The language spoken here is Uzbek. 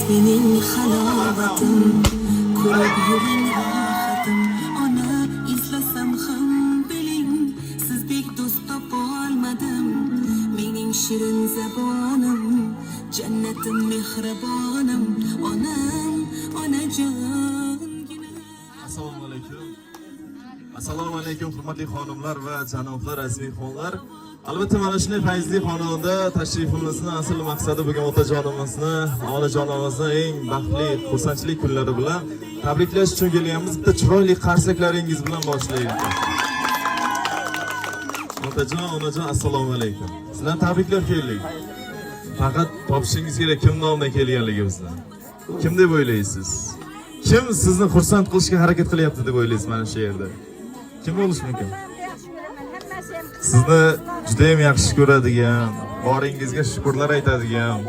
mening halovatim, ko'rib yuring rohatim. Ona izlasam ham biling, sizdek do'st topolmadim. Mening shirin zabonim, jannatim mehribonim, onam, onajongina. Assalomu alaykum. Assalomu alaykum hurmatli xonimlar va janoblar, aziz mehmonlar. Albatta mana shunday fayzli xonadonda tashrifimizni asl maqsadi bugun otajonimizni, onajonimizni eng baxtli, xursandchilik kunlari bilan tabriklash uchun kelganmiz. Bitta chiroyli qarsaklaringiz bilan boshlaylik. Otajon, onajon, assalomu alaykum. Sizlarni tabriklab keldik. Faqat topishingiz kerak kim nomidan kelganligimizni. Kim deb o'ylaysiz? Kim sizni xursand qilishga harakat qilyapti deb o'ylaysiz mana shu yerda? Kim bo'lishi mumkin? Sizni juda ham yaxshi ko'radigan, boringizga shukrlar aytadigan,